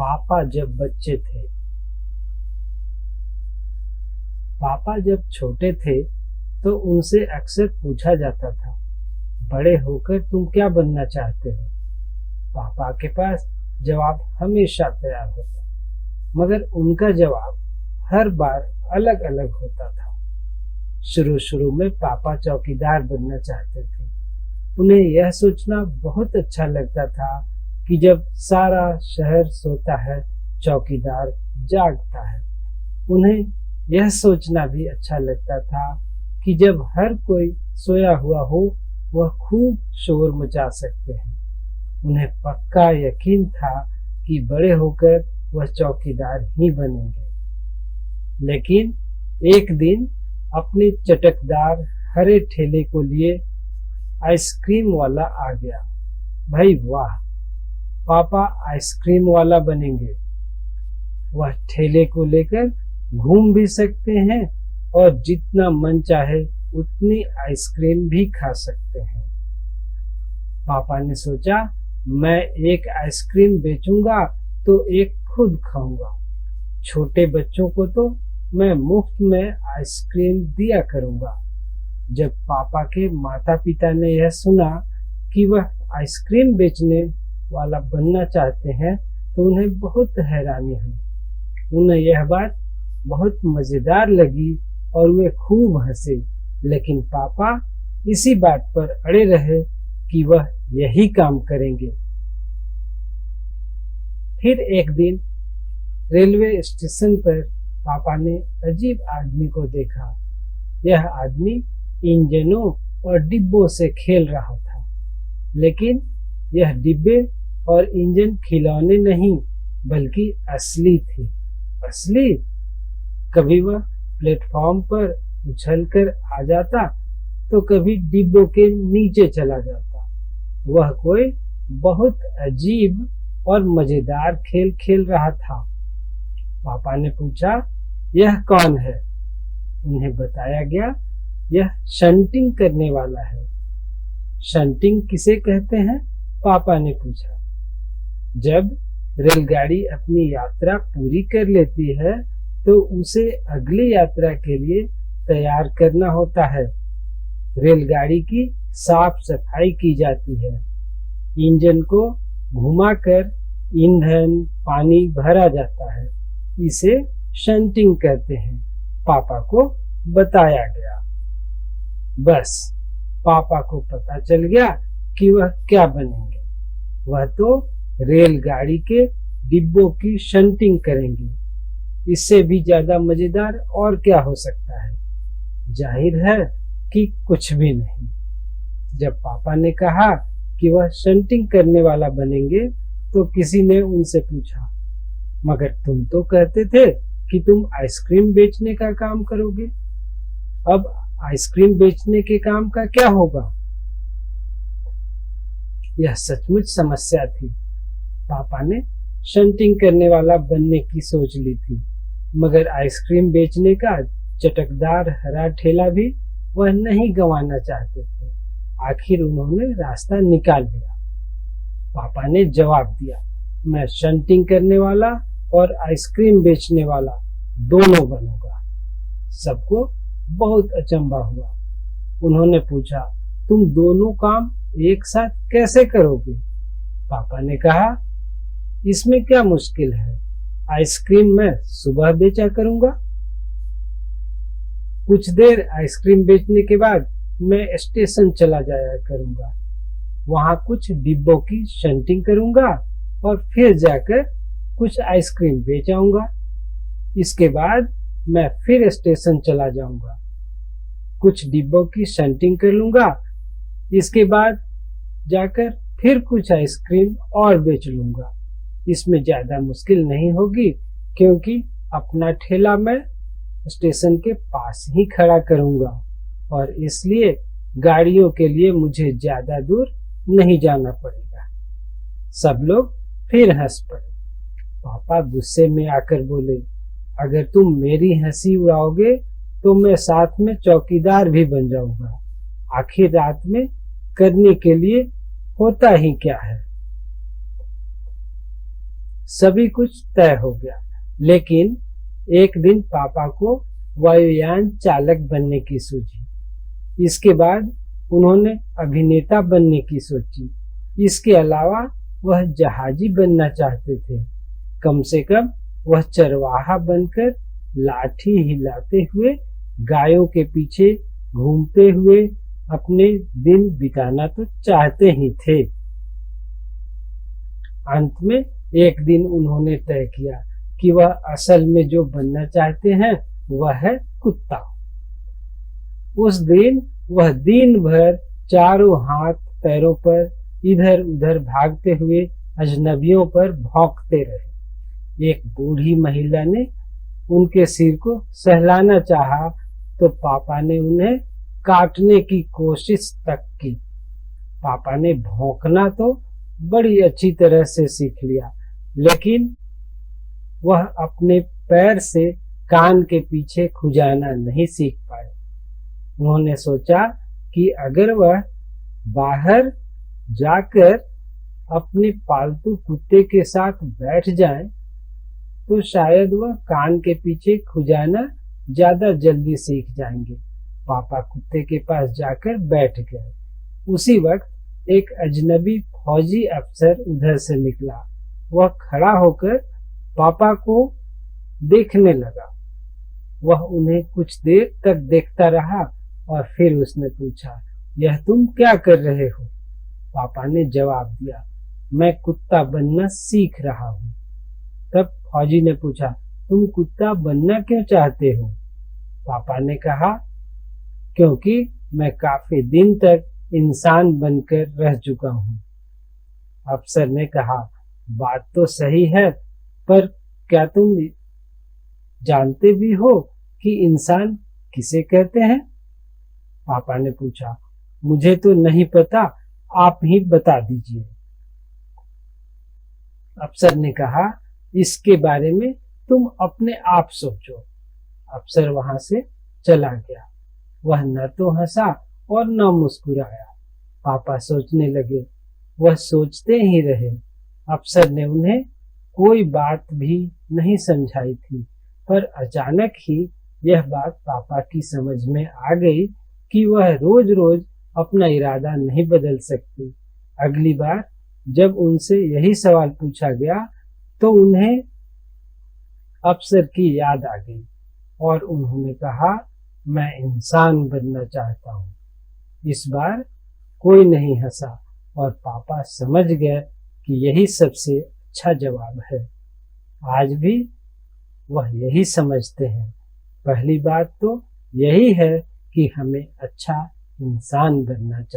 पापा जब बच्चे थे। पापा जब छोटे थे तो उनसे अक्सर पूछा जाता था, बड़े होकर तुम क्या बनना चाहते हो। पापा के पास जवाब हमेशा तैयार होता, मगर उनका जवाब हर बार अलग अलग होता था। शुरू शुरू में पापा चौकीदार बनना चाहते थे। उन्हें यह सोचना बहुत अच्छा लगता था कि जब सारा शहर सोता है, चौकीदार जागता है। उन्हें यह सोचना भी अच्छा लगता था कि जब हर कोई सोया हुआ हो, वह खूब शोर मचा सकते हैं। उन्हें पक्का यकीन था कि बड़े होकर वह चौकीदार ही बनेंगे। लेकिन एक दिन अपने चटकदार हरे ठेले को लिए आइसक्रीम वाला आ गया। भाई वाह, पापा आइसक्रीम वाला बनेंगे। वह ठेले को लेकर घूम भी सकते हैं और जितना मन चाहे उतनी आइसक्रीम भी खा सकते हैं। पापा ने सोचा, मैं एक आइसक्रीम बेचूंगा तो एक खुद खाऊंगा। छोटे बच्चों को तो मैं मुफ्त में आइसक्रीम दिया करूंगा। जब पापा के माता पिता ने यह सुना कि वह आइसक्रीम बेचने वाला बनना चाहते हैं तो उन्हें बहुत हैरानी हुई। उन्हें यह बात बहुत मजेदार लगी और वे खूब हंसे। लेकिन पापा इसी बात पर अड़े रहे कि वह यही काम करेंगे। फिर एक दिन रेलवे स्टेशन पर पापा ने अजीब आदमी को देखा। यह आदमी इंजनों और डिब्बों से खेल रहा था, लेकिन यह डिब्बे और इंजन खिलौने नहीं बल्कि असली थे। असली? कभी वह प्लेटफॉर्म पर उछलकर आ जाता तो कभी डिब्बों के नीचे चला जाता। वह कोई बहुत अजीब और मजेदार खेल खेल रहा था। पापा ने पूछा, यह कौन है? उन्हें बताया गया, यह शंटिंग करने वाला है। शंटिंग किसे कहते हैं? पापा ने पूछा। जब रेलगाड़ी अपनी यात्रा पूरी कर लेती है तो उसे अगली यात्रा के लिए तैयार करना होता है। रेलगाड़ी की साफ सफाई की जाती है। इंजन को घुमाकर ईंधन पानी भरा जाता है। इसे शंटिंग कहते हैं, पापा को बताया गया। बस पापा को पता चल गया कि वह क्या बनेंगे। वह तो रेलगाड़ी के डिब्बों की शंटिंग करेंगे। इससे भी ज्यादा मजेदार और क्या हो सकता है? जाहिर है कि कुछ भी नहीं। जब पापा ने कहा कि वह शंटिंग करने वाला बनेंगे तो किसी ने उनसे पूछा, मगर तुम तो कहते थे कि तुम आइसक्रीम बेचने का काम करोगे। अब आइसक्रीम बेचने के काम का क्या होगा? यह सचमुच समस्या थी। पापा ने शंटिंग करने वाला बनने की सोच ली थी, मगर आइसक्रीम बेचने का चटकदार हरा ठेला भी वह नहीं गंवाना चाहते थे। आखिर उन्होंने रास्ता निकाल लिया। पापा ने जवाब दिया, मैं शंटिंग करने वाला और आइसक्रीम बेचने वाला दोनों बनूंगा। सबको बहुत अचंभा हुआ। उन्होंने पूछा, तुम दोनों काम एक साथ कैसे करोगे? पापा ने कहा, इसमें क्या मुश्किल है? आइसक्रीम मैं सुबह बेचा करूंगा। कुछ देर आइसक्रीम बेचने के बाद मैं स्टेशन चला जाया करूंगा। वहां कुछ डिब्बों की शंटिंग करूंगा और फिर जाकर कुछ आइसक्रीम बेच आऊंगा। इसके बाद मैं फिर स्टेशन चला जाऊंगा, कुछ डिब्बों की शंटिंग कर लूंगा। इसके बाद जाकर फिर कुछ आइसक्रीम और बेच लूंगा। इसमें ज्यादा मुश्किल नहीं होगी क्योंकि अपना ठेला मैं स्टेशन के पास ही खड़ा करूंगा और इसलिए गाड़ियों के लिए मुझे ज्यादा दूर नहीं जाना पड़ेगा। सब लोग फिर हंस पड़े। पापा गुस्से में आकर बोले, अगर तुम मेरी हंसी उड़ाओगे तो मैं साथ में चौकीदार भी बन जाऊंगा। आखिर रात में करने के लिए होता ही क्या है। सभी कुछ तय हो गया। लेकिन एक दिन पापा को वायुयान चालक बनने की सूझी। इसके बाद उन्होंने अभिनेता बनने की सोची। इसके अलावा वह जहाजी बनना चाहते थे। कम से कम वह चरवाहा बनकर लाठी हिलाते हुए गायों के पीछे घूमते हुए अपने दिन बिताना तो चाहते ही थे। अंत में एक दिन उन्होंने तय किया कि वह असल में जो बनना चाहते हैं वह है कुत्ता। उस दिन वह दिन भर चारों हाथ पैरों पर इधर उधर भागते हुए अजनबियों पर भौंकते रहे। एक बूढ़ी महिला ने उनके सिर को सहलाना चाहा तो पापा ने उन्हें काटने की कोशिश तक की। पापा ने भौंकना तो बड़ी अच्छी तरह से सीख लिया, लेकिन वह अपने पैर से कान के पीछे खुजाना नहीं सीख पाए। उन्होंने सोचा कि अगर वह बाहर जाकर अपने पालतू कुत्ते के साथ बैठ जाएं, तो शायद वह कान के पीछे खुजाना ज्यादा जल्दी सीख जाएंगे। पापा कुत्ते के पास जाकर बैठ गए। उसी वक्त एक अजनबी फौजी अफसर उधर से निकला। वह खड़ा होकर पापा को देखने लगा। वह उन्हें कुछ देर तक देखता रहा और फिर उसने पूछा, यह तुम क्या कर रहे हो? पापा ने जवाब दिया, मैं कुत्ता बनना सीख रहा हूँ। तब फौजी ने पूछा, तुम कुत्ता बनना क्यों चाहते हो? पापा ने कहा, क्योंकि मैं काफी दिन तक इंसान बनकर रह चुका हूँ। अफसर ने कहा, बात तो सही है, पर क्या तुम जानते भी हो कि इंसान किसे कहते हैं? पापा ने पूछा, मुझे तो नहीं पता, आप ही बता दीजिए। अफसर ने कहा, इसके बारे में तुम अपने आप सोचो। अफसर वहां से चला गया। वह न तो हंसा और न मुस्कुराया। पापा सोचने लगे। वह सोचते ही रहे। अफसर ने उन्हें कोई बात भी नहीं समझाई थी, पर अचानक ही यह बात पापा की समझ में आ गई कि वह रोज रोज अपना इरादा नहीं बदल सकती। अगली बार जब उनसे यही सवाल पूछा गया तो उन्हें अफसर की याद आ गई और उन्होंने कहा, मैं इंसान बनना चाहता हूँ। इस बार कोई नहीं हंसा और पापा समझ गए कि यही सबसे अच्छा जवाब है। आज भी वह यही समझते हैं। पहली बात तो यही है कि हमें अच्छा इंसान बनना चाहिए।